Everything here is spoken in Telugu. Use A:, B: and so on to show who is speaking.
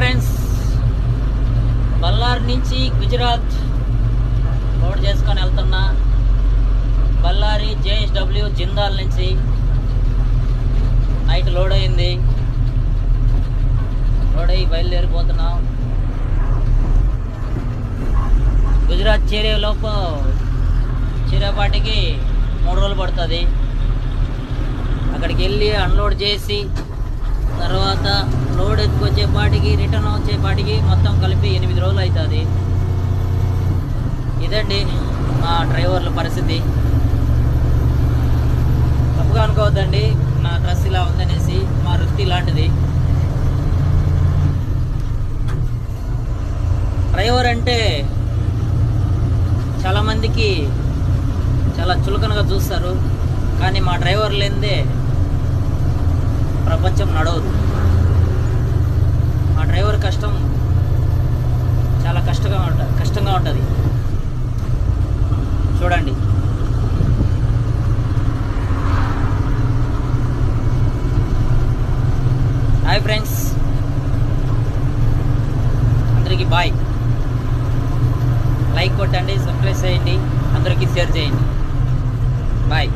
A: ఫ్రెండ్స్, బళ్ళారి నుంచి గుజరాత్ లోడ్ చేసుకొని వెళ్తున్నా. బళ్ళారి JSW జిందాల్ నుంచి నైట్ లోడ్ అయింది. లోడ్ అయ్యి బయలుదేరిపోతున్నాం. గుజరాత్ చేరేపాటికి 3 రోజులు పడుతుంది. అక్కడికి వెళ్ళి అన్లోడ్ చేసి తర్వాత లోడ్ ఎత్తుకొచ్చేపాటికి రిటర్న్ వచ్చేపాటికి మొత్తం కలిపి 8 రోజులు అవుతుంది. ఇదండి మా డ్రైవర్ల పరిస్థితి. తప్పుగా అనుకోవద్దండి, నా డ్రెస్ ఇలా ఉందనేసి. మా వృత్తి లాంటిది. డ్రైవర్ అంటే చాలామందికి చాలా చులకనగా చూస్తారు, కానీ మా డ్రైవర్ లేనిదే ప్రపంచం నడవదు. మా డ్రైవర్ కష్టం చాలా కష్టంగా ఉంటుంది. చూడండి. హాయ్ ఫ్రెండ్స్, అందరికీ బాయ్. లైక్ కొట్టండి, సబ్స్క్రైబ్ చేయండి, అందరికీ షేర్ చేయండి. బాయ్.